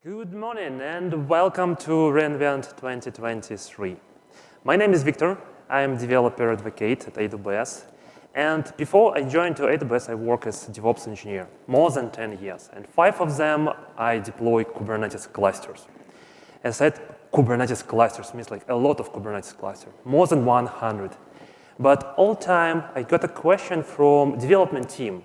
Good morning and welcome to reInvent 2023. My name is Victor. I am developer advocate at AWS. And before I joined to AWS, I worked as a DevOps engineer, more than 10 years. And 5 of them, I deploy Kubernetes clusters. As I said, Kubernetes clusters means like a lot of Kubernetes clusters, more than 100. But all the time, I got a question from development team.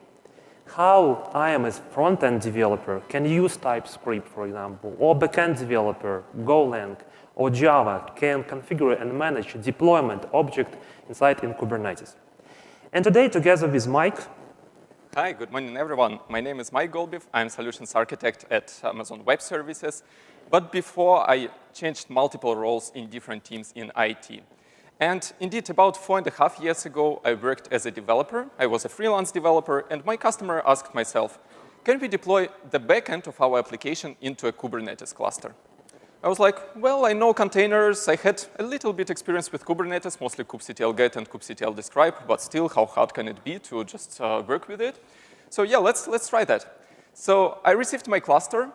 How I am as front-end developer can use TypeScript, for example, or backend developer, Golang, or Java can configure and manage deployment object inside in Kubernetes. And today, together with Mike. Hi, good morning, everyone. My name is Mike Golbiv. I'm solutions architect at Amazon Web Services. But before, I changed multiple roles in different teams in IT. And indeed, about 4.5 years ago, I worked as a developer. I was a freelance developer, and my customer asked myself, can we deploy the backend of our application into a Kubernetes cluster? I was like, well, I know containers. I had a little bit experience with Kubernetes, mostly kubectl-get and kubectl-describe, but still, how hard can it be to just work with it? So yeah, let's try that. So I received my cluster,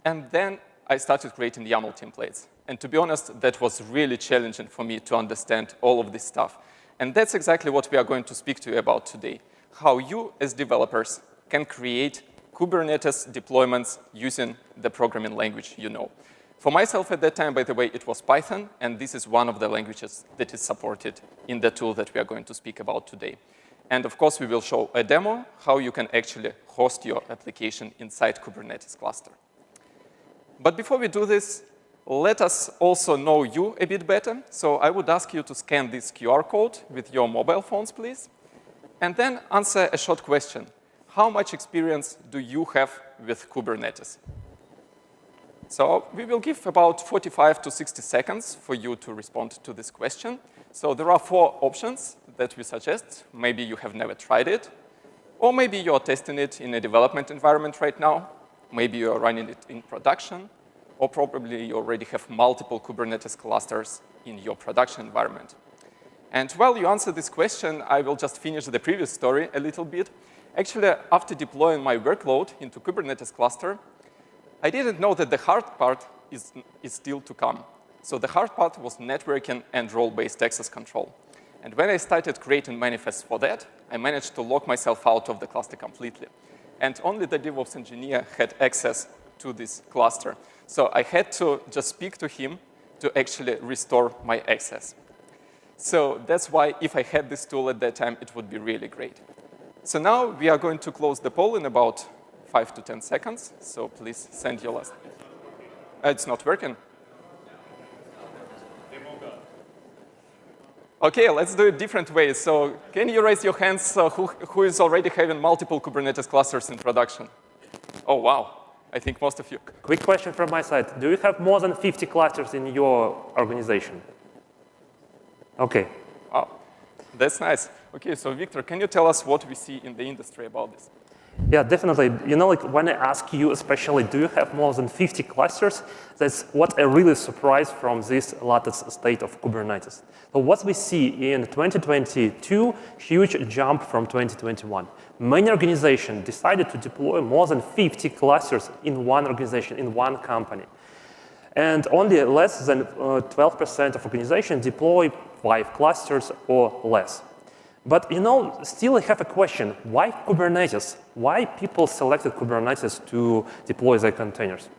and then I started creating YAML templates. And to be honest, that was really challenging for me to understand all of this stuff. And that's exactly what we are going to speak to you about today, how you as developers can create Kubernetes deployments using the programming language you know. For myself at that time, by the way, it was Python, and this is one of the languages that is supported in the tool that we are going to speak about today. And of course, we will show a demo how you can actually host your application inside Kubernetes cluster. But before we do this, let us also know you a bit better. So I would ask you to scan this QR code with your mobile phones, please. And then answer a short question. How much experience do you have with Kubernetes? So we will give about 45 to 60 seconds for you to respond to this question. So there are 4 options that we suggest. Maybe you have never tried it. Or maybe you're testing it in a development environment right now. Maybe you're running it in production. Or probably you already have multiple Kubernetes clusters in your production environment. And while you answer this question, I will just finish the previous story a little bit. Actually, after deploying my workload into Kubernetes cluster, I didn't know that the hard part is still to come. So the hard part was networking and role-based access control. And when I started creating manifests for that, I managed to lock myself out of the cluster completely. And only the DevOps engineer had access to this cluster. So I had to just speak to him to actually restore my access. So that's why if I had this tool at that time, it would be really great. So now we are going to close the poll in about 5 to 10 seconds. So please send your last. It's not working? OK, let's do it different ways. So can you raise your hands who is already having multiple Kubernetes clusters in production? Oh, wow. I think most of you. Quick question from my side. Do you have more than 50 clusters in your organization? OK. Wow, that's nice. OK, so Victor, can you tell us what we see in the industry about this? Yeah, definitely. You know, like when I ask you especially, do you have more than 50 clusters? That's what I really surprised from this latest state of Kubernetes. So what we see in 2022, huge jump from 2021. Many organizations decided to deploy more than 50 clusters in one organization, in one company. And only less than 12% of organizations deploy 5 clusters or less. But you know, still I have a question. Why Kubernetes? Why people selected Kubernetes to deploy their containers?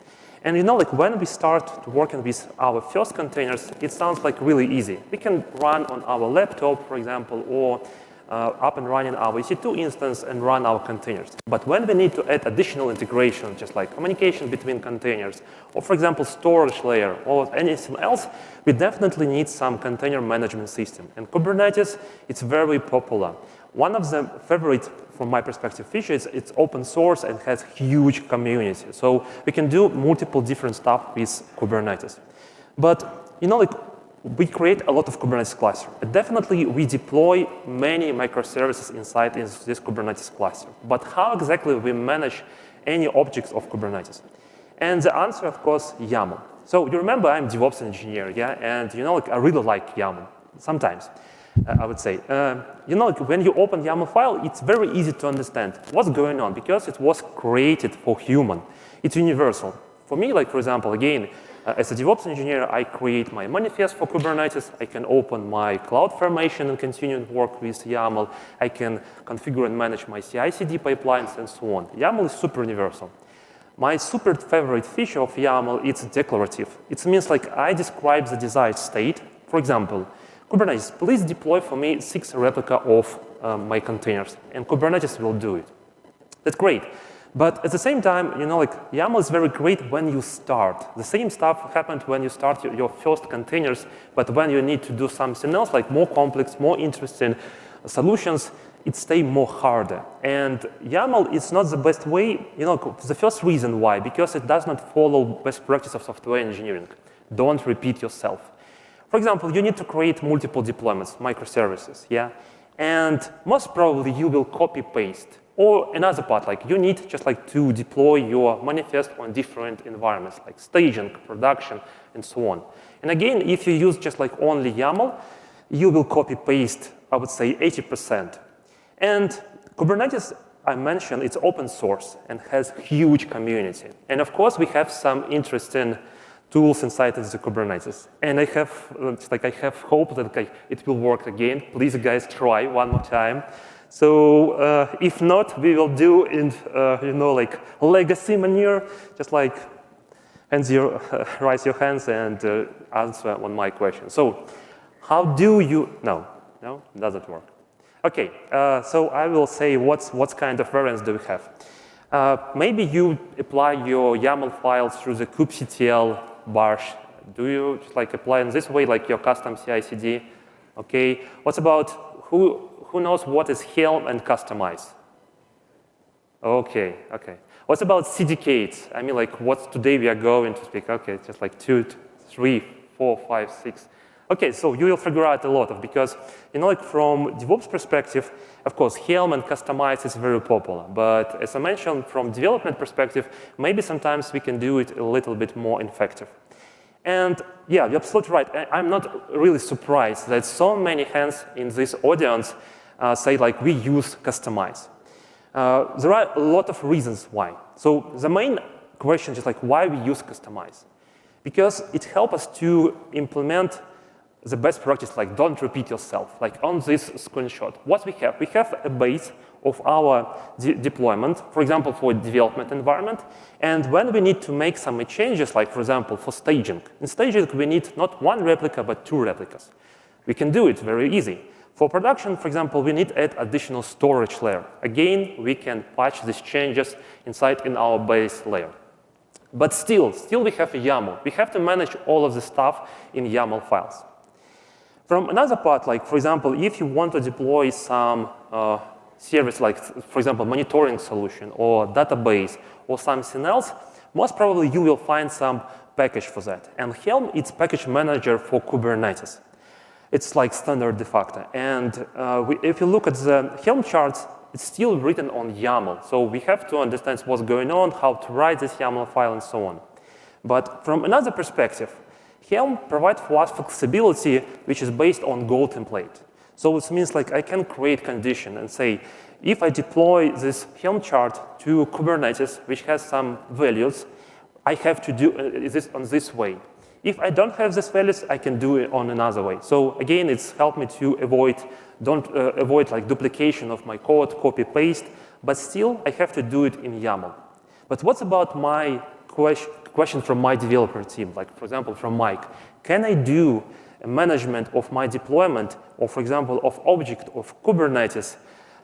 And you know, like when we start working with our first containers, it sounds like really easy. We can run on our laptop, for example, or up and running our EC2 instance and run our containers. But when we need to add additional integration, just like communication between containers, or for example, storage layer, or anything else, we definitely need some container management system. And Kubernetes, it's very popular. One of the favorite, from my perspective, features, it's open source and has huge community. So we can do multiple different stuff with Kubernetes. But you know, like we create a lot of Kubernetes cluster. And definitely, we deploy many microservices inside this Kubernetes cluster. But how exactly we manage any objects of Kubernetes? And the answer, of course, YAML. So you remember I'm a DevOps engineer, yeah? And you know, like I really like YAML, sometimes, I would say. You know, like when you open YAML file, it's very easy to understand what's going on because it was created for human. It's universal. For me, like for example, again, as a DevOps engineer, I create my manifest for Kubernetes. I can open my cloud formation and continue to work with YAML. I can configure and manage my CI/CD pipelines and so on. YAML is super universal. My super favorite feature of YAML is declarative. It means like I describe the desired state. For example, Kubernetes, please deploy for me 6 replica of my containers, and Kubernetes will do it. That's great. But at the same time, like YAML is very great when you start. The same stuff happened when you start your first containers, but when you need to do something else, like more complex, more interesting solutions, it stays more harder. And YAML is not the best way, the first reason why, because it does not follow best practice of software engineering. Don't repeat yourself. For example, you need to create multiple deployments, microservices, yeah? And most probably you will copy-paste. Or another part, like you need just like to deploy your manifest on different environments, like staging, production, and so on. And again, if you use just like only YAML, you will copy-paste, I would say, 80%. And Kubernetes, I mentioned, it's open source and has huge community. And of course, we have some interesting tools inside of the Kubernetes. And I have hope that it will work again. Please, guys, try one more time. So if not, we will do in, like legacy manner, just like raise your hands and answer on my question. So how do you, no, it doesn't work. Okay, so I will say what kind of variants do we have. Maybe you apply your YAML files through the kubectl bash. Do you just like apply in this way, like your custom CI/CD? Okay, what about who knows what is Helm and Kustomize? Okay. What about CDK8s? I mean, like what today we are going to speak. Okay, just like 2, 3, 4, 5, 6. Okay, so you will figure out a lot of, because, like from DevOps perspective, of course, Helm and Kustomize is very popular. But as I mentioned, from development perspective, maybe sometimes we can do it a little bit more effective. And yeah, you're absolutely right. I'm not really surprised that so many hands in this audience say like we use Kustomize. There are a lot of reasons why. So the main question is like why we use Kustomize. Because it helps us to implement the best practice, like don't repeat yourself. Like on this screenshot, what we have a base of our deployment, for example, for development environment. And when we need to make some changes, like for example, for staging. In staging, we need not 1 replica, but 2 replicas. We can do it very easy. For production, for example, we need to add additional storage layer. Again, we can patch these changes inside in our base layer. But still we have a YAML. We have to manage all of the stuff in YAML files. From another part, like for example, if you want to deploy some service, like for example, monitoring solution or database or something else, most probably you will find some package for that. And Helm, it's package manager for Kubernetes. It's like standard de facto. And if you look at the Helm charts, it's still written on YAML. So we have to understand what's going on, how to write this YAML file, and so on. But from another perspective, Helm provides for us flexibility, which is based on Go template. So it means like I can create condition and say, if I deploy this Helm chart to Kubernetes, which has some values, I have to do this on this way. If I don't have these values, I can do it on another way. So again, it's helped me to avoid like duplication of my code, copy paste, but still I have to do it in YAML. But what's about my question from my developer team, like for example from Mike? Can I do a management of my deployment, or for example of object of Kubernetes,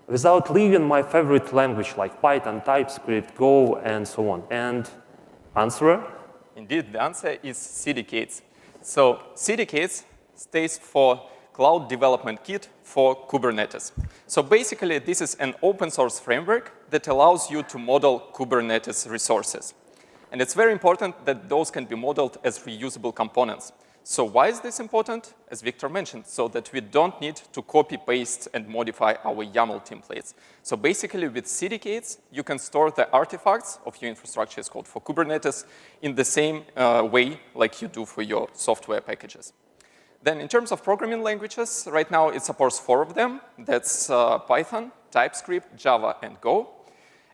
without leaving my favorite language like Python, TypeScript, Go, and so on? And answer? Indeed, the answer is CDK8s. So CDK8s stands for Cloud Development Kit for Kubernetes. So basically, this is an open source framework that allows you to model Kubernetes resources. And it's very important that those can be modeled as reusable components. So why is this important? As Victor mentioned, so that we don't need to copy, paste, and modify our YAML templates. So basically, with CDK8s, you can store the artifacts of your infrastructure as code for Kubernetes in the same way like you do for your software packages. Then in terms of programming languages, right now it supports 4 of them. That's Python, TypeScript, Java, and Go.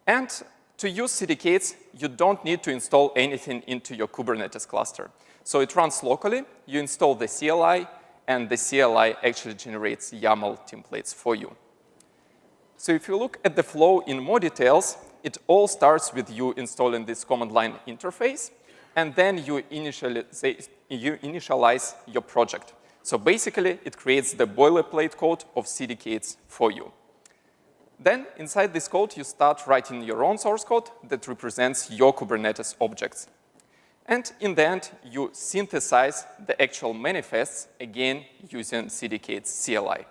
And To use CDK8s, you don't need to install anything into your Kubernetes cluster. So it runs locally, you install the CLI, and the CLI actually generates YAML templates for you. So if you look at the flow in more details, it all starts with you installing this command line interface, and then you initialize your project. So basically, it creates the boilerplate code of CDK8s for you. Then, inside this code, you start writing your own source code that represents your Kubernetes objects. And in the end, you synthesize the actual manifests, again, using CDK8s CLI.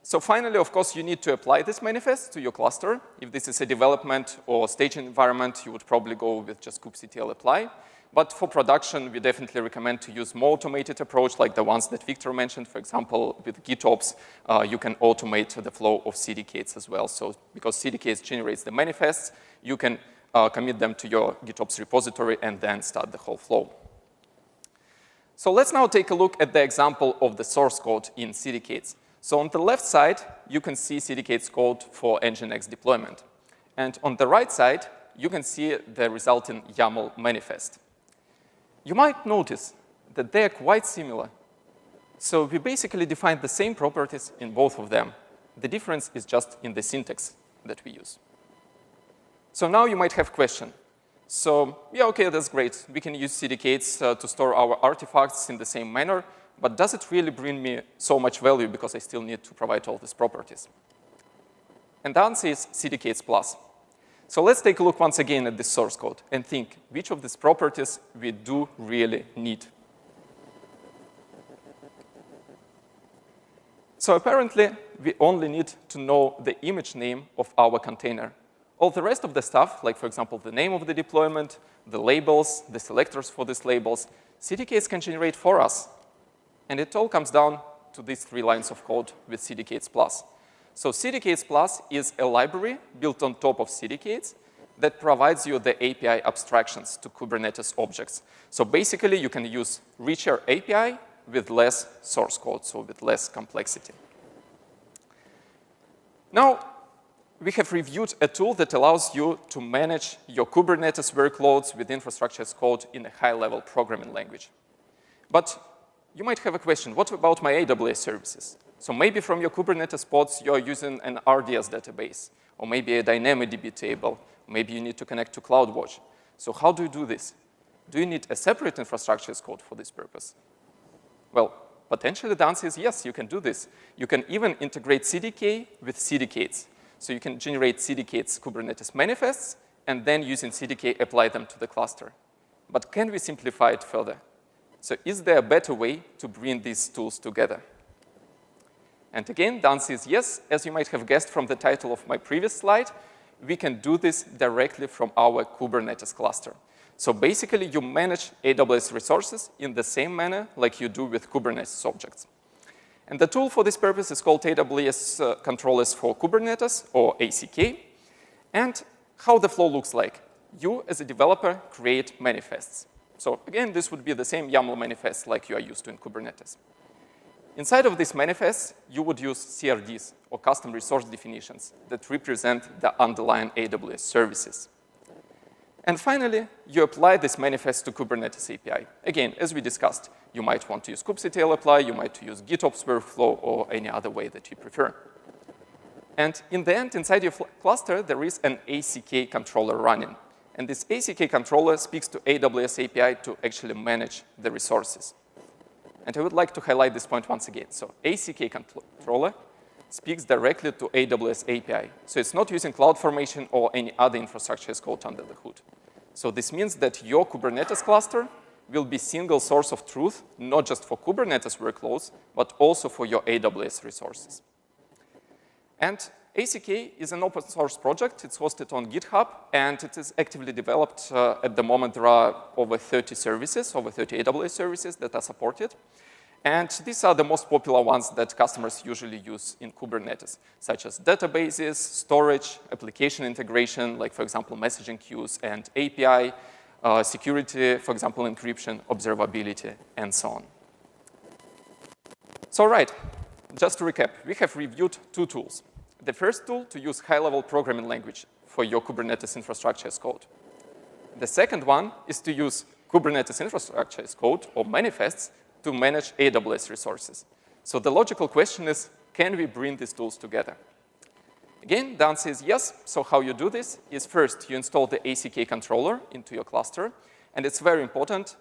So finally, of course, you need to apply this manifest to your cluster. If this is a development or staging environment, you would probably go with just kubectl apply. But for production, we definitely recommend to use more automated approach like the ones that Victor mentioned. For example, with GitOps, you can automate the flow of CDK8s as well. So because CDK8s generates the manifests, you can commit them to your GitOps repository and then start the whole flow. So let's now take a look at the example of the source code in CDK8s. So on the left side, you can see CDK8s code for Nginx deployment. And on the right side, you can see the resulting YAML manifest. You might notice that they are quite similar. So we basically define the same properties in both of them. The difference is just in the syntax that we use. So now you might have a question. So yeah, OK, that's great. We can use CDK8s to store our artifacts in the same manner. But does it really bring me so much value because I still need to provide all these properties? And the answer is CDK8s Plus. So let's take a look once again at this source code and think which of these properties we do really need. So apparently, we only need to know the image name of our container. All the rest of the stuff, like, for example, the name of the deployment, the labels, the selectors for these labels, CDK8s can generate for us. And it all comes down to these 3 lines of code with CDK8s Plus. So CDK8s Plus is a library built on top of CDK8s that provides you the API abstractions to Kubernetes objects. So basically, you can use richer API with less source code, so with less complexity. Now, we have reviewed a tool that allows you to manage your Kubernetes workloads with infrastructure as code in a high-level programming language. But you might have a question, what about my AWS services? So maybe from your Kubernetes pods, you're using an RDS database, or maybe a DynamoDB table. Maybe you need to connect to CloudWatch. So how do you do this? Do you need a separate infrastructure as code for this purpose? Well, potentially the answer is yes, you can do this. You can even integrate CDK with CDK8s. So you can generate CDK8s Kubernetes manifests, and then using CDK, apply them to the cluster. But can we simplify it further? So is there a better way to bring these tools together? And again, the answer is yes. As you might have guessed from the title of my previous slide, we can do this directly from our Kubernetes cluster. So basically, you manage AWS resources in the same manner like you do with Kubernetes objects. And the tool for this purpose is called AWS Controllers for Kubernetes, or ACK. And how the flow looks like. You, as a developer, create manifests. So again, this would be the same YAML manifest like you are used to in Kubernetes. Inside of these manifests, you would use CRDs, or custom resource definitions, that represent the underlying AWS services. And finally, you apply this manifest to Kubernetes API. Again, as we discussed, you might want to use kubectl apply, you might use GitOps workflow, or any other way that you prefer. And in the end, inside your cluster, there is an ACK controller running. And this ACK controller speaks to AWS API to actually manage the resources. And I would like to highlight this point once again. So ACK controller speaks directly to AWS API. So it's not using CloudFormation or any other infrastructure as code under the hood. So this means that your Kubernetes cluster will be single source of truth, not just for Kubernetes workloads, but also for your AWS resources. And ACK is an open source project. It's hosted on GitHub, and it is actively developed. At the moment, there are over 30 services, over 30 AWS services that are supported. And these are the most popular ones that customers usually use in Kubernetes, such as databases, storage, application integration, like, for example, messaging queues and API, security, for example, encryption, observability, and so on. So, right, just to recap, we have reviewed 2 tools. The first tool to use high-level programming language for your Kubernetes infrastructure as code. The second one is to use Kubernetes infrastructure as code or manifests to manage AWS resources. So the logical question is, can we bring these tools together? Again, the answer is yes. So how you do this is first, you install the ACK controller into your cluster. And it's very important,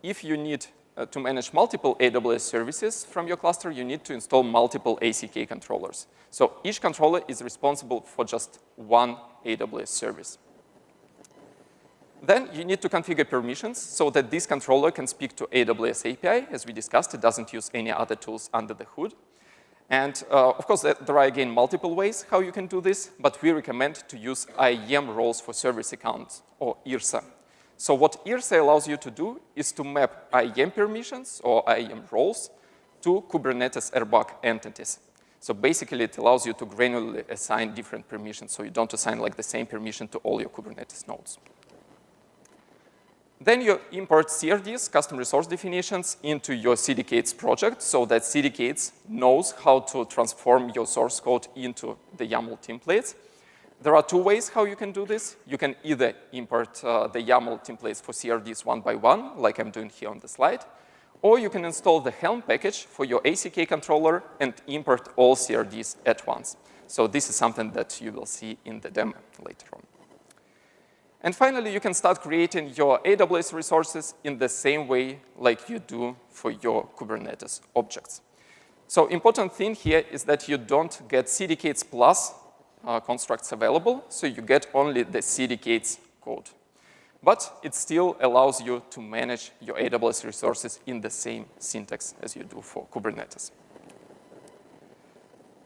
if you need to manage multiple AWS services from your cluster, you need to install multiple ACK controllers. So each controller is responsible for just one AWS service. Then you need to configure permissions so that this controller can speak to AWS API. As we discussed, it doesn't use any other tools under the hood. And of course, there are, again, multiple ways how you can do this, but we recommend to use IAM roles for service accounts, or IRSA. So what IRSA allows you to do is to map IAM permissions or IAM roles to Kubernetes RBAC entities. So basically, it allows you to granularly assign different permissions, so you don't assign like the same permission to all your Kubernetes nodes. Then you import CRDs, custom resource definitions, into your CDK8s project so that CDK8s knows how to transform your source code into the YAML templates. There are two ways how you can do this. You can either import the YAML templates for CRDs one by one, like I'm doing here on the slide, or you can install the Helm package for your ACK controller and import all CRDs at once. So this is something that you will see in the demo later on. And finally, you can start creating your AWS resources in the same way like you do for your Kubernetes objects. So important thing here is that you don't get CDK8s plus constructs available, so you get only the CDK8s code. But it still allows you to manage your AWS resources in the same syntax as you do for Kubernetes.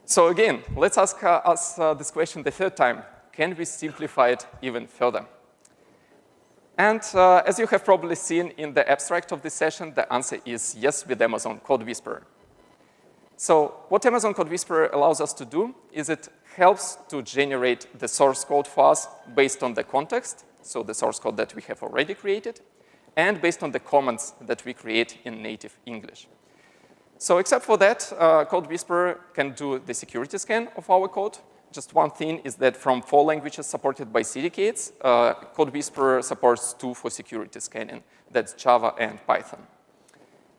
So again, let's ask us this question the third time. Can we simplify it even further? And as you have probably seen in the abstract of this session, the answer is yes with Amazon CodeWhisperer. So what Amazon CodeWhisperer allows us to do is it helps to generate the source code for us based on the context, so the source code that we have already created, and based on the comments that we create in native English. So except for that, CodeWhisperer can do the security scan of our code. Just one thing is that from 4 languages supported by CDK8s, CodeWhisperer supports 2 for security scanning. That's Java and Python.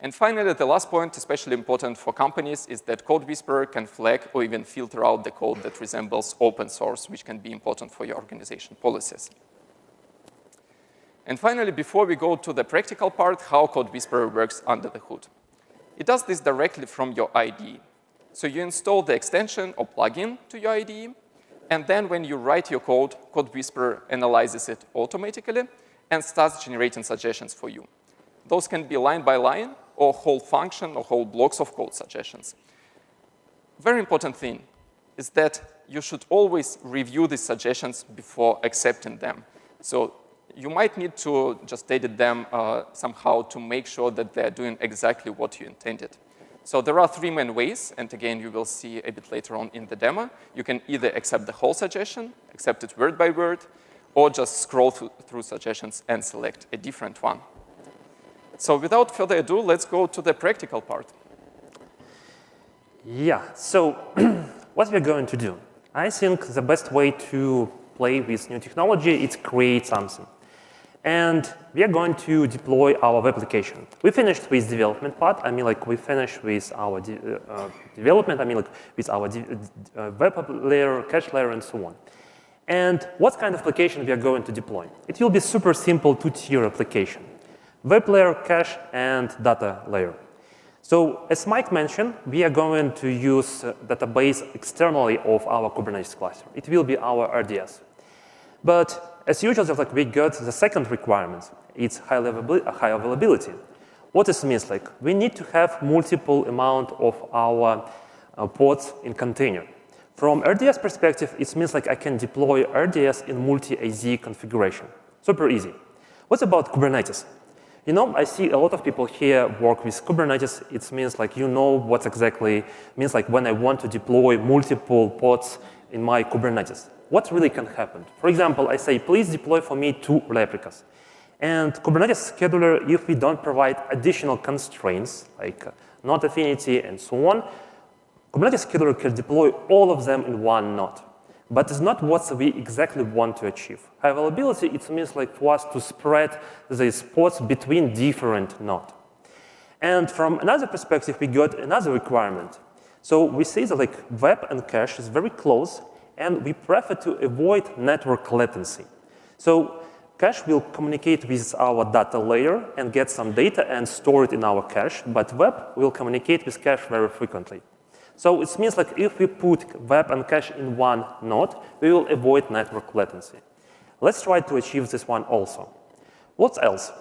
And finally, the last point, especially important for companies, is that CodeWhisperer can flag or even filter out the code that resembles open source, which can be important for your organization policies. And finally, before we go to the practical part, how CodeWhisperer works under the hood. It does this directly from your IDE. So you install the extension or plugin to your IDE, and then when you write your code, CodeWhisperer analyzes it automatically and starts generating suggestions for you. Those can be line by line, or whole function, or whole blocks of code suggestions. Very important thing is that you should always review these suggestions before accepting them. So you might need to just edit them somehow to make sure that they're doing exactly what you intended. So there are 3 main ways, and again, you will see a bit later on in the demo. You can either accept the whole suggestion, accept it word by word, or just scroll through suggestions and select a different one. So without further ado, let's go to the practical part. Yeah, so what we're going to do? I think the best way to play with new technology is create something. And we are going to deploy our web application. We finished with development part. I mean, like we finished with our development. I mean, like with our web layer, cache layer, and so on. And what kind of application we are going to deploy? It will be super simple 2-tier application: web layer, cache, and data layer. So as Mike mentioned, we are going to use database externally of our Kubernetes cluster. It will be our RDS. But as usual, like we got the second requirement. It's high availability. What this means, like we need to have multiple amount of our pods in container. From RDS perspective, it means like I can deploy RDS in multi-AZ configuration. Super easy. What about Kubernetes? You know, I see a lot of people here work with Kubernetes. It means like you know what exactly means like when I want to deploy multiple pods in my Kubernetes. What really can happen? For example, I say, please deploy for me 2 replicas. And Kubernetes scheduler, if we don't provide additional constraints, like node affinity and so on, Kubernetes scheduler can deploy all of them in one node. But it's not what we exactly want to achieve. High availability, it means like for us to spread the spots between different nodes. And from another perspective, we got another requirement. So we say that like web and cache is very close, and we prefer to avoid network latency. So cache will communicate with our data layer and get some data and store it in our cache, but web will communicate with cache very frequently. So it means like if we put web and cache in one node, we will avoid network latency. Let's try to achieve this one also. What else?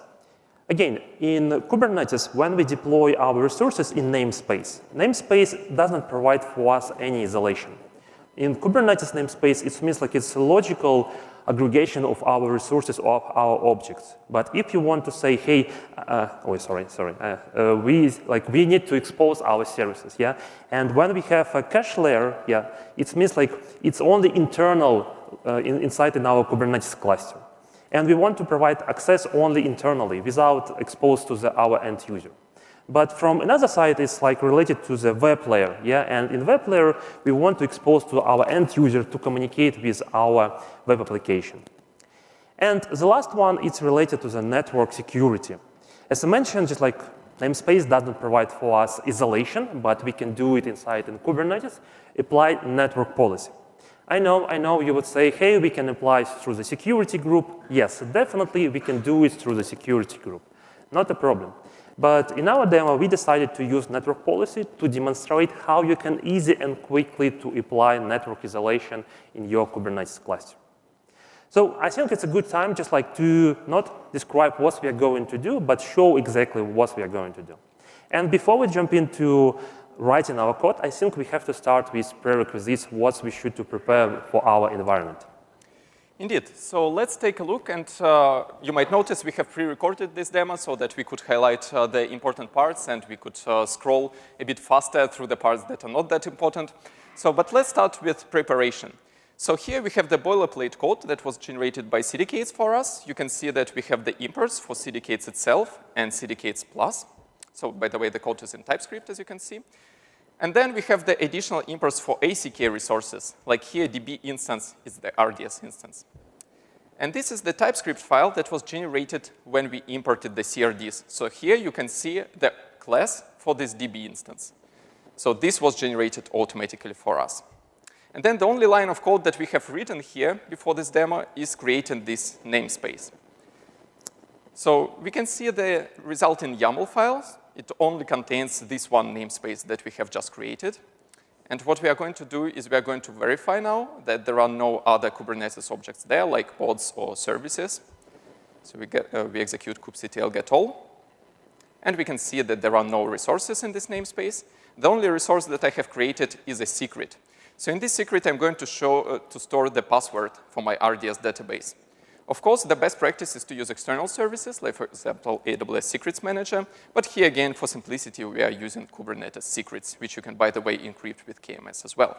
Again, in Kubernetes, when we deploy our resources in namespace, namespace doesn't provide for us any isolation. In Kubernetes namespace, it means like it's a logical aggregation of our resources of our objects. But if you want to say, hey, we need to expose our services, yeah? And when we have a cache layer, yeah, it means like it's only internal inside in our Kubernetes cluster. And we want to provide access only internally without exposed to our end user. But from another side, it's like related to the web layer, yeah? And in web layer, we want to expose to our end user to communicate with our web application. And the last one, it's related to the network security. As I mentioned, just like namespace doesn't provide for us isolation, but we can do it inside in Kubernetes, apply network policy. I know you would say, hey, we can apply through the security group. Yes, definitely we can do it through the security group. Not a problem. But in our demo, we decided to use network policy to demonstrate how you can easily and quickly to apply network isolation in your Kubernetes cluster. So I think it's a good time just like to not describe what we are going to do, but show exactly what we are going to do. And before we jump into writing our code, I think we have to start with prerequisites, what we should to prepare for our environment. Indeed. So let's take a look. And you might notice we have pre-recorded this demo so that we could highlight the important parts and we could scroll a bit faster through the parts that are not that important. But let's start with preparation. So here we have the boilerplate code that was generated by CDK8s for us. You can see that we have the imports for CDK8s itself and CDK8s Plus. So by the way, the code is in TypeScript, as you can see. And then we have the additional imports for ACK resources. Like here, DB instance is the RDS instance. And this is the TypeScript file that was generated when we imported the CRDs. So here you can see the class for this DB instance. So this was generated automatically for us. And then the only line of code that we have written here before this demo is creating this namespace. So we can see the result in YAML files. It only contains this one namespace that we have just created. And what we are going to do is we are going to verify now that there are no other Kubernetes objects there, like pods or services. So we execute kubectl get all. And we can see that there are no resources in this namespace. The only resource that I have created is a secret. So in this secret, I'm going to store the password for my RDS database. Of course, the best practice is to use external services, like, for example, AWS Secrets Manager. But here, again, for simplicity, we are using Kubernetes secrets, which you can, by the way, encrypt with KMS as well.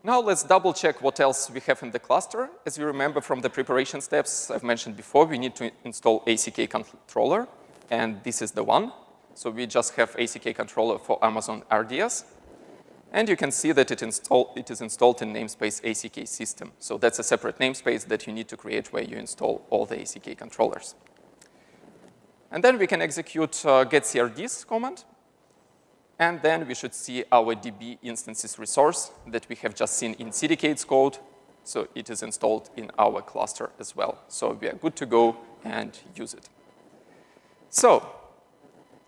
Now, let's double-check what else we have in the cluster. As you remember from the preparation steps I've mentioned before, we need to install ACK controller. And this is the one. So we just have ACK controller for Amazon RDS. And you can see that it is installed in namespace ACK system. So that's a separate namespace that you need to create where you install all the ACK controllers. And then we can execute getCRDs command. And then we should see our DB instances resource that we have just seen in CDK8s code. So it is installed in our cluster as well. So we are good to go and use it. So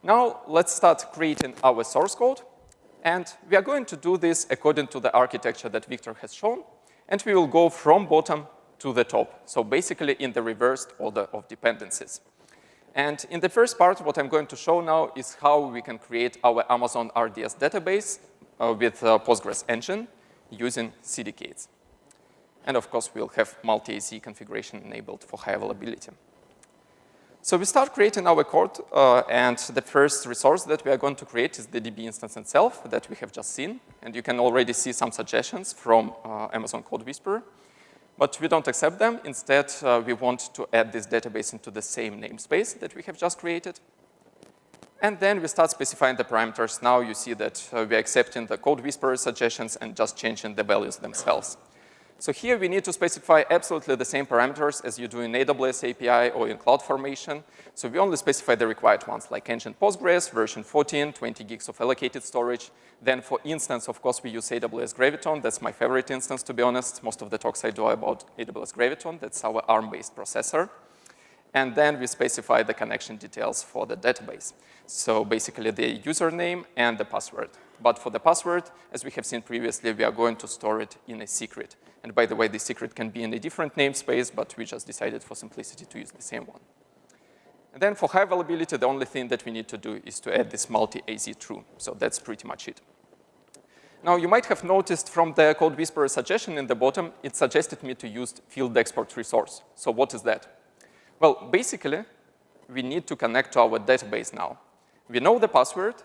now let's start creating our source code. And we are going to do this according to the architecture that Victor has shown. And we will go from bottom to the top. So basically in the reversed order of dependencies. And in the first part, what I'm going to show now is how we can create our Amazon RDS database with Postgres engine using CDK8s. And of course, we'll have multi-AZ configuration enabled for high availability. So we start creating our code, and the first resource that we are going to create is the DB instance itself that we have just seen. And you can already see some suggestions from Amazon CodeWhisperer. But we don't accept them. Instead, we want to add this database into the same namespace that we have just created. And then we start specifying the parameters. Now you see that we're accepting the CodeWhisperer suggestions and just changing the values themselves. So here we need to specify absolutely the same parameters as you do in AWS API or in CloudFormation. So we only specify the required ones, like engine Postgres, version 14, 20 gigs of allocated storage. Then for instance, of course, we use AWS Graviton. That's my favorite instance, to be honest. Most of the talks I do are about AWS Graviton. That's our ARM-based processor. And then we specify the connection details for the database. So basically the username and the password. But for the password, as we have seen previously, we are going to store it in a secret. And by the way, the secret can be in a different namespace, but we just decided for simplicity to use the same one. And then for high availability, the only thing that we need to do is to add this multi-AZ true. So that's pretty much it. Now, you might have noticed from the CodeWhisperer suggestion in the bottom, it suggested me to use field export resource. So what is that? Well, basically, we need to connect to our database now. We know the password,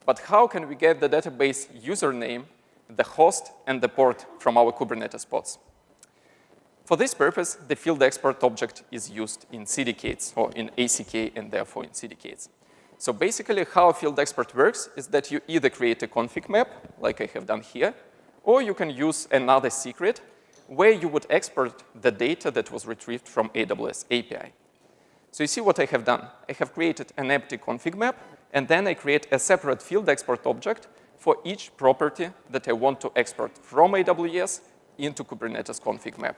but how can we get the database username, the host, and the port from our Kubernetes pods? For this purpose, the field export object is used in CDK8s or in ACK and therefore in CDK8s. So basically how field export works is that you either create a config map, like I have done here, or you can use another secret where you would export the data that was retrieved from AWS API. So you see what I have done. I have created an empty config map, and then I create a separate field export object for each property that I want to export from AWS into Kubernetes config map.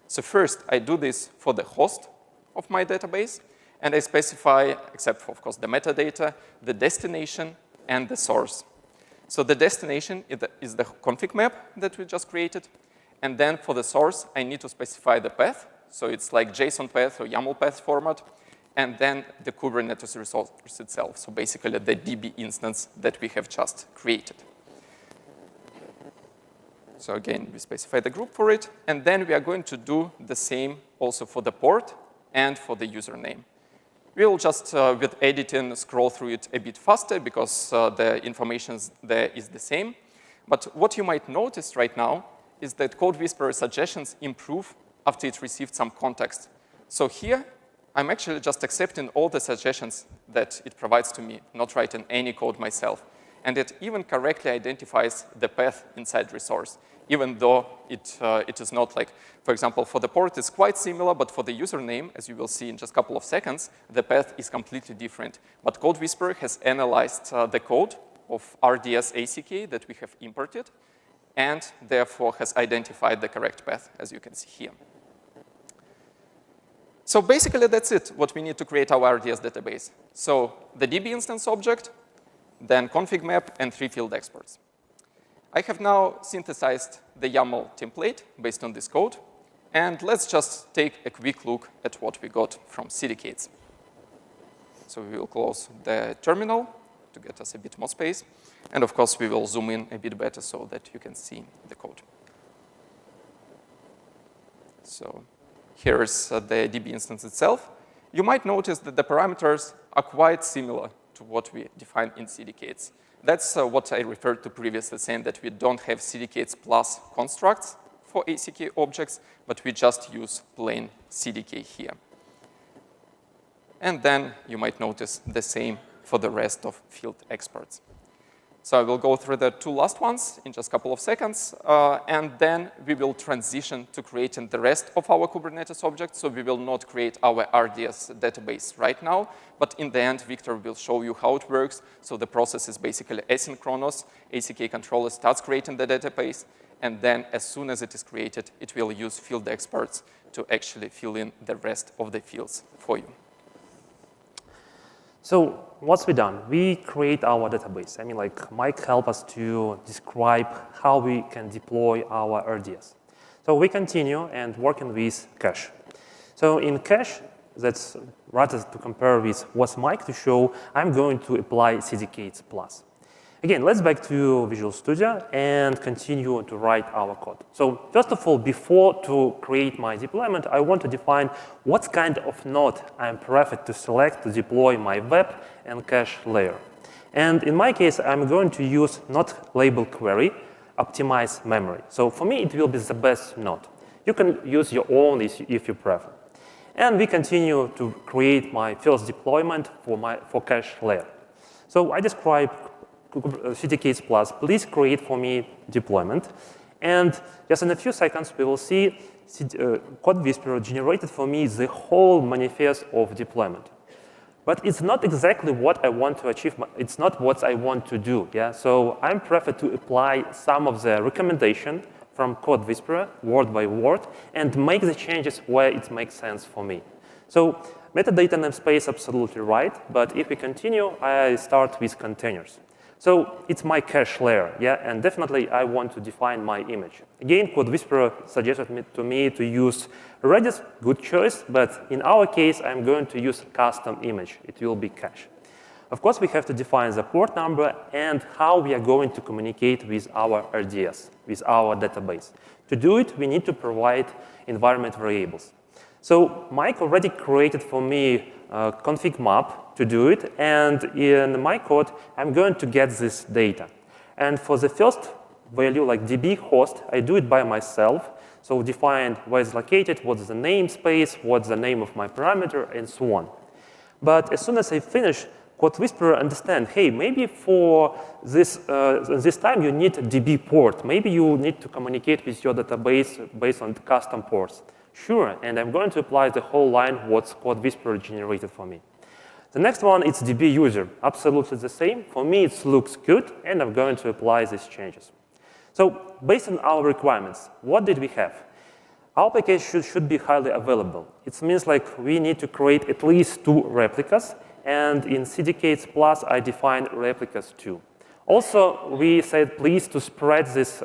So first, I do this for the host of my database, and I specify, except for, of course, the metadata, the destination and the source. So the destination is the config map that we just created. And then for the source, I need to specify the path. So it's like JSON path or YAML path format. And then the Kubernetes resource itself. So basically the DB instance that we have just created. So again, we specify the group for it. And then we are going to do the same also for the port and for the username. We will just, with editing, scroll through it a bit faster because the information there is the same. But what you might notice right now is that CodeWhisperer suggestions improve after it received some context. So here, I'm actually just accepting all the suggestions that it provides to me, not writing any code myself. And it even correctly identifies the path inside resource, even though it is not like, for example, for the port it's quite similar, but for the username, as you will see in just a couple of seconds, the path is completely different. But CodeWhisperer has analyzed the code of RDS ACK that we have imported, and therefore has identified the correct path, as you can see here. So basically that's it, what we need to create our RDS database. So the DB instance object, then config map, and 3 field exports. I have now synthesized the YAML template based on this code. And let's just take a quick look at what we got from CDK8s. So we will close the terminal to get us a bit more space. And of course, we will zoom in a bit better so that you can see the code. So here's the DB instance itself. You might notice that the parameters are quite similar to what we defined in CDK8s. That's what I referred to previously, saying that we don't have CDK8s plus constructs for ACK objects, but we just use plain CDK here. And then you might notice the same for the rest of field exports. So I will go through the 2 last ones in just a couple of seconds, and then we will transition to creating the rest of our Kubernetes objects. So we will not create our RDS database right now, but in the end, Victor will show you how it works. So the process is basically asynchronous. ACK controller starts creating the database, and then as soon as it is created, it will use field exports to actually fill in the rest of the fields for you. So what's we done? We create our database. I mean, like Mike helped us to describe how we can deploy our RDS. So we continue and working with cache. So in cache, that's rather to compare with what Mike to show, I'm going to apply CDK8s plus. Again, let's back to Visual Studio and continue to write our code. So first of all, before to create my deployment, I want to define what kind of node I'm preferred to select to deploy my web and cache layer. And in my case, I'm going to use not label query, optimize memory. So for me, it will be the best node. You can use your own if you prefer. And we continue to create my first deployment for cache layer. So I describe CDK8s plus, please create for me deployment. And just in a few seconds, we will see CodeWhisperer generated for me the whole manifest of deployment. But it's not exactly what I want to achieve. It's not what I want to do. Yeah? So I prefer to apply some of the recommendation from CodeWhisperer, word by word, and make the changes where it makes sense for me. So metadata namespace, absolutely right. But if we continue, I start with containers. So it's my cache layer, yeah, and definitely I want to define my image. Again, CodeWhisperer suggested to me to use Redis, good choice, but in our case, I'm going to use custom image. It will be cache. Of course, we have to define the port number and how we are going to communicate with our RDS, with our database. To do it, we need to provide environment variables. So Mike already created for me a config map to do it, and in my code, I'm going to get this data. And for the first value, like DB host, I do it by myself. So define where it's located, what's the namespace, what's the name of my parameter, and so on. But as soon as I finish, CodeWhisperer understand, hey, maybe for this time you need a DB port. Maybe you need to communicate with your database based on custom ports. Sure, and I'm going to apply the whole line what's CodeWhisperer generated for me. The next one is DB user, absolutely the same. For me, it looks good, and I'm going to apply these changes. So based on our requirements, what did we have? Our package should be highly available. It means like we need to create at least 2 replicas, and in CDK8s plus, I define replicas too. Also, we said please to spread this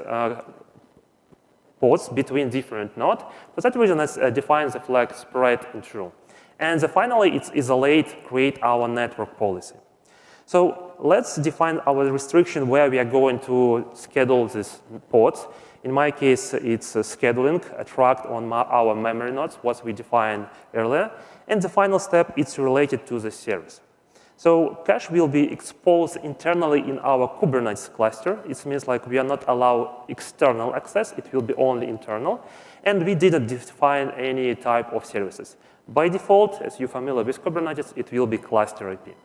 ports between different nodes. For that reason, I define the flag spread and true. And finally, it's isolate, create our network policy. So let's define our restriction where we are going to schedule these ports. In my case, it's scheduling, attract on our memory nodes, what we defined earlier. And the final step, it's related to the service. So cache will be exposed internally in our Kubernetes cluster. It means like we are not allowed external access. It will be only internal. And we didn't define any type of services. By default, as you're familiar with Kubernetes, it will be cluster IP.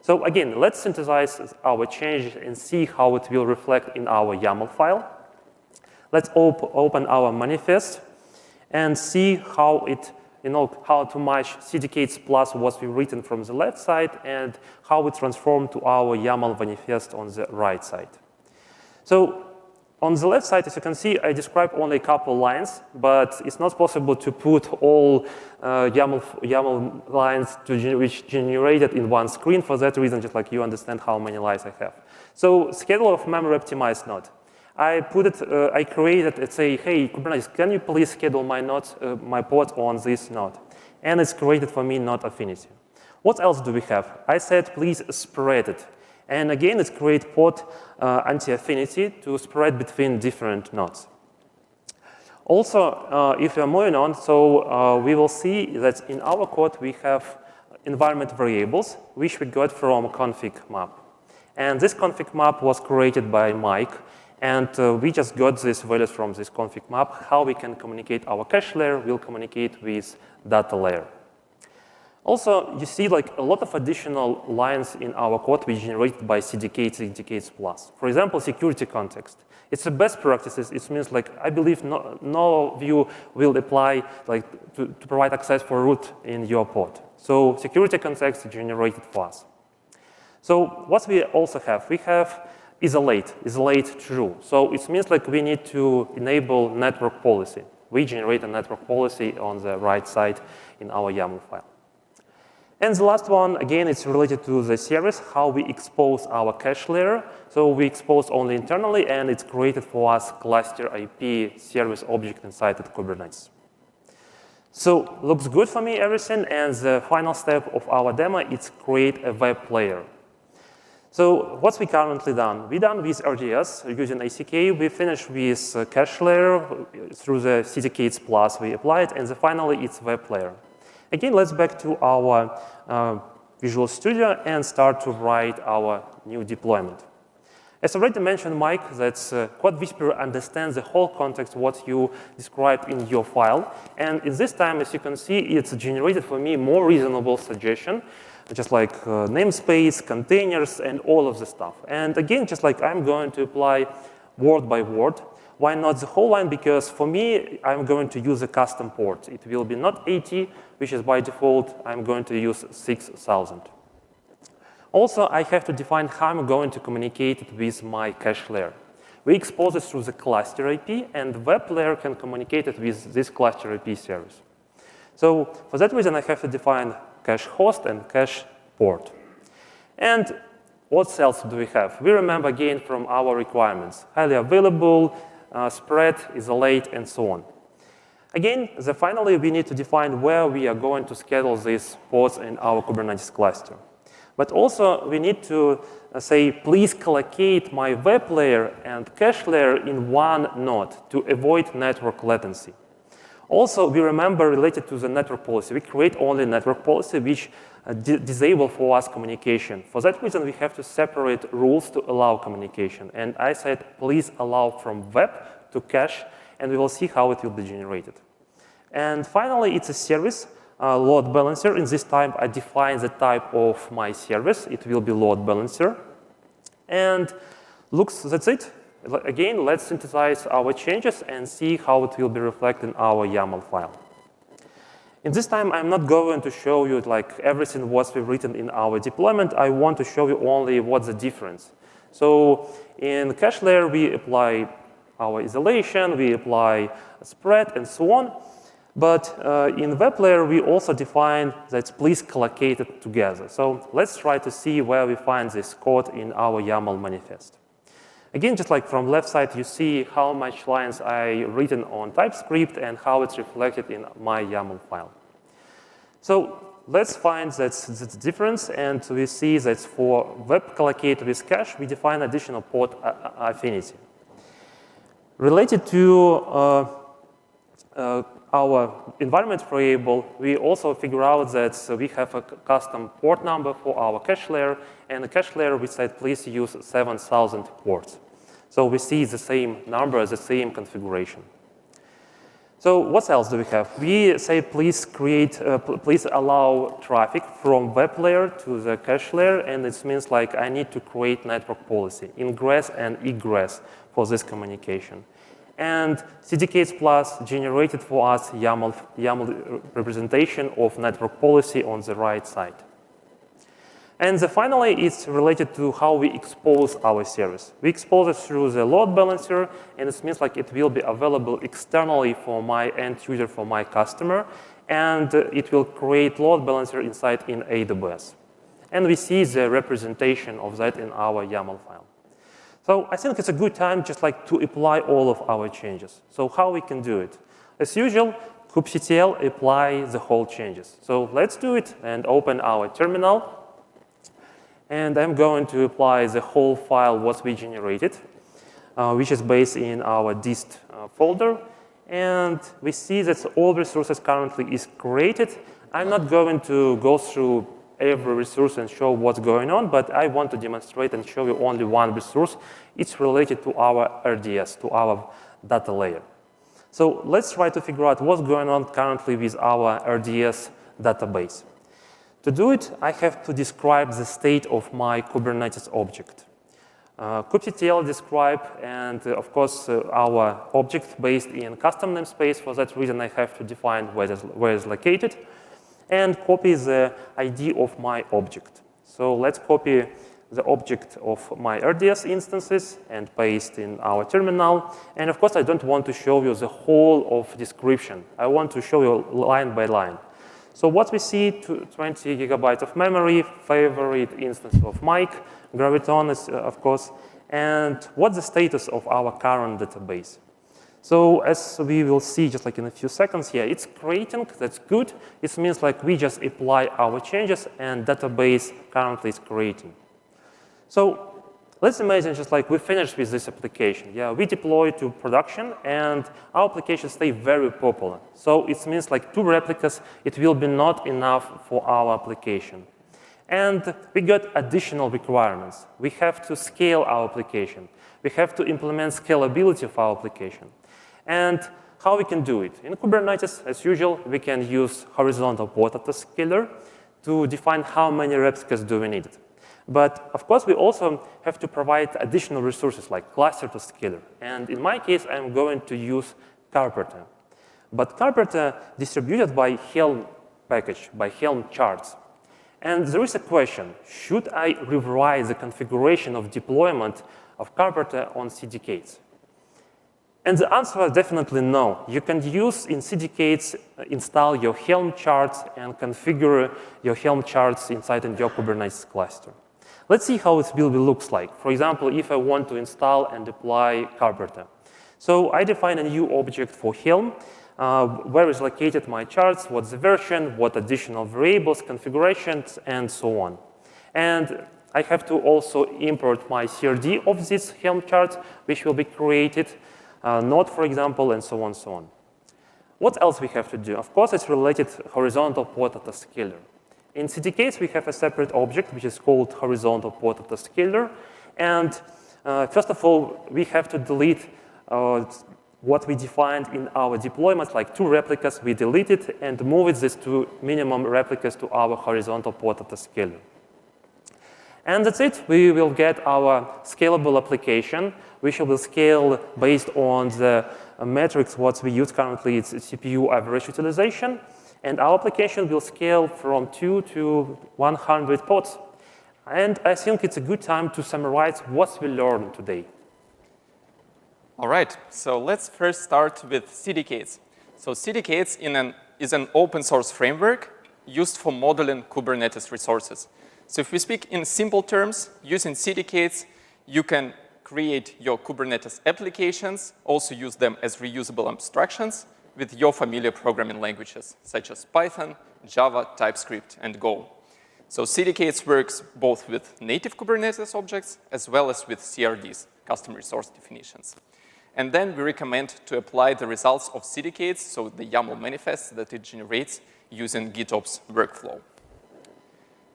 So again, let's synthesize our changes and see how it will reflect in our YAML file. Let's open our manifest and see how it, how to match CDK8s plus what we've written from the left side and how it transformed to our YAML manifest on the right side. So on the left side, as you can see, I describe only a couple lines, but it's not possible to put all YAML lines which generated in one screen. For that reason, just like you understand how many lines I have. So scheduler of memory optimized node. I created, let's say, hey, Kubernetes, can you please schedule my nodes, my port on this node? And it's created for me node affinity. What else do we have? I said, please spread it. And again, it's create port anti-affinity to spread between different nodes. Also, if we're moving on, so we will see that in our code, we have environment variables, which we got from config map. And this config map was created by Mike. And we just got these values from this config map. How we can communicate our cache layer will communicate with data layer. Also, you see like a lot of additional lines in our code which generated by CDK8s plus. For example, security context. It's the best practices. It means like I believe no of you will apply like to provide access for root in your pod. So security context generated for us. So what we also have, we have isolate true. So it means like we need to enable network policy. We generate a network policy on the right side in our YAML file. And the last one, again, it's related to the service, how we expose our cache layer. So we expose only internally, and it's created for us cluster IP service object inside of Kubernetes. So looks good for me, everything. And the final step of our demo is create a web player. So what's we currently done? We done with RDS using ACK. We finished with cache layer through the CDK8s plus we applied, and finally it's web player. Again, let's back to our Visual Studio and start to write our new deployment. As already mentioned, Mike, that CodeWhisperer understands the whole context what you described in your file. And in this time, as you can see, it's generated for me more reasonable suggestion just like namespace, containers, and all of the stuff. And again, just like I'm going to apply word by word. Why not the whole line? Because for me, I'm going to use a custom port. It will be not 80, which is by default. I'm going to use 6000. Also, I have to define how I'm going to communicate it with my cache layer. We expose it through the cluster IP, and the web layer can communicate it with this cluster IP service. So for that reason, I have to define cache host and cache port. And what else do we have? We remember again from our requirements: highly available, spread, isolate, and so on. Again, finally, we need to define where we are going to schedule these pods in our Kubernetes cluster. But also, we need to say, please collocate my web layer and cache layer in one node to avoid network latency. Also, we remember related to the network policy, we create only network policy which disable for us communication. For that reason, we have to separate rules to allow communication. And I said, please allow from web to cache, and we will see how it will be generated. And finally, it's a service. Load balancer. In this type, I define the type of my service. It will be load balancer. And that's it. Again, let's synthesize our changes and see how it will be reflected in our YAML file. In this time, I'm not going to show you like everything what's written in our deployment. I want to show you only what's the difference. So in the cache layer, we apply our isolation, we apply spread, and so on. But in the web layer, we also define that please collocate it together. So let's try to see where we find this code in our YAML manifest. Again, just like from left side, you see how much lines I written on TypeScript and how it's reflected in my YAML file. So let's find that's the difference. And we see that for web collocate with cache, we define additional port affinity. Related to our environment variable, we also figure out that we have a custom port number for our cache layer, and the cache layer we said please use 7000 ports. So we see the same number, the same configuration. So what else do we have? We say please please allow traffic from web layer to the cache layer, and it means like I need to create network policy, ingress and egress for this communication. And CDK8s Plus generated for us YAML representation of network policy on the right side. And finally, it's related to how we expose our service. We expose it through the load balancer, and it means like it will be available externally for my end user, for my customer, and it will create load balancer inside in AWS. And we see the representation of that in our YAML file. So I think it's a good time just like to apply all of our changes. So how we can do it? As usual, kubectl apply the whole changes. So let's do it and open our terminal. And I'm going to apply the whole file what we generated, which is based in our dist folder. And we see that all resources currently is created. I'm not going to go through every resource and show what's going on, but I want to demonstrate and show you only one resource. It's related to our RDS, to our data layer. So let's try to figure out what's going on currently with our RDS database. To do it, I have to describe the state of my Kubernetes object. kubectl describe, and of course, our object based in custom namespace. For that reason, I have to define where it's located, and copy the ID of my object. So let's copy the object of my RDS instances and paste in our terminal. And of course, I don't want to show you the whole of description. I want to show you line by line. So what we see, 20 gigabytes of memory, favorite instance of Mike, Graviton is, of course, and what's the status of our current database. So as we will see just like in a few seconds here, it's creating, that's good. It means like we just apply our changes and database currently is creating. So let's imagine just like we finished with this application. Yeah, we deploy to production and our application stay very popular. So it means like 2 replicas, it will be not enough for our application. And we got additional requirements. We have to scale our application. We have to implement scalability of our application. And how we can do it? In Kubernetes, as usual, we can use horizontal pod autoscaler to define how many replicas do we need. But of course, we also have to provide additional resources like cluster to scaler. And in my case, I'm going to use Carpenter. But Carpenter distributed by Helm package, by Helm charts. And there is a question, should I rewrite the configuration of deployment of Carpenter on CDKs? And the answer is definitely no. You can use in CDKs, install your Helm charts and configure your Helm charts inside your Kubernetes cluster. Let's see how it will looks like. For example, if I want to install and deploy Carpenter. So I define a new object for Helm, where is located my charts, what's the version, what additional variables, configurations, and so on. And I have to also import my CRD of this Helm chart, which will be created, node, for example, and so on, so on. What else we have to do? Of course, it's related horizontal port autoscaler. In CDKs, we have a separate object, which is called horizontal port autoscaler. And first of all, we have to delete what we defined in our deployments, like 2 replicas, we delete it and move this to minimum replicas to our horizontal port autoscaler. And that's it. We will get our scalable application, which will scale based on the metrics what we use currently. It's CPU average utilization. And our application will scale from 2 to 100 pods. And I think it's a good time to summarize what we learned today. All right, so let's first start with CDKs. So CDKs is an open source framework used for modeling Kubernetes resources. So if we speak in simple terms, using CDKs, you can create your Kubernetes applications, also use them as reusable abstractions with your familiar programming languages, such as Python, Java, TypeScript, and Go. So CDKs works both with native Kubernetes objects as well as with CRDs, custom resource definitions. And then we recommend to apply the results of CDKs, so the YAML manifests that it generates using GitOps workflow.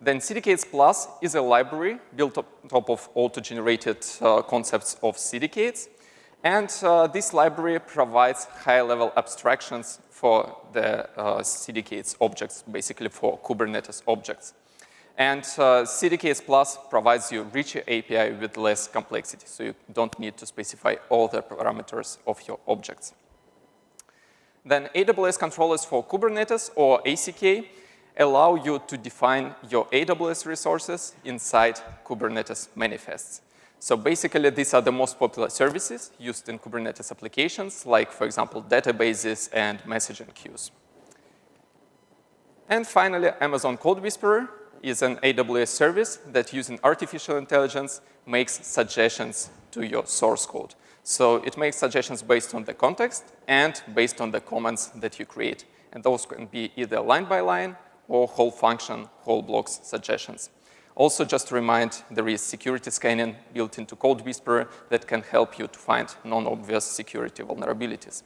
Then CDKs Plus is a library built on top of auto-generated concepts of CDKs. And this library provides high-level abstractions for the CDKs objects, basically for Kubernetes objects. And CDKs Plus provides you richer API with less complexity, so you don't need to specify all the parameters of your objects. Then AWS Controllers for Kubernetes, or ACK, allow you to define your AWS resources inside Kubernetes manifests. So basically, these are the most popular services used in Kubernetes applications, like, for example, databases and messaging queues. And finally, Amazon CodeWhisperer is an AWS service that, using artificial intelligence, makes suggestions to your source code. So it makes suggestions based on the context and based on the comments that you create. And those can be either line by line or whole function, whole blocks suggestions. Also, just to remind, there is security scanning built into CodeWhisperer that can help you to find non-obvious security vulnerabilities.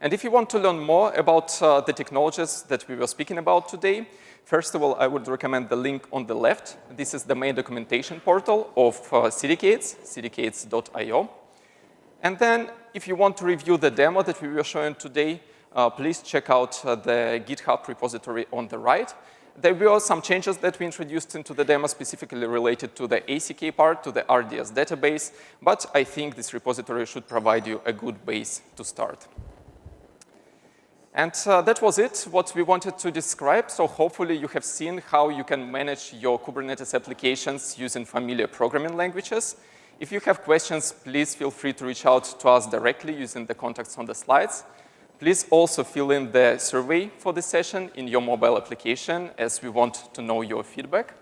And if you want to learn more about the technologies that we were speaking about today, first of all, I would recommend the link on the left. This is the main documentation portal of CDK8s, CDK8s.io. And then, if you want to review the demo that we were showing today, please check out the GitHub repository on the right. There were some changes that we introduced into the demo specifically related to the ACK part, to the RDS database, but I think this repository should provide you a good base to start. And that was it, what we wanted to describe. So hopefully you have seen how you can manage your Kubernetes applications using familiar programming languages. If you have questions, please feel free to reach out to us directly using the contacts on the slides. Please also fill in the survey for this session in your mobile application, as we want to know your feedback.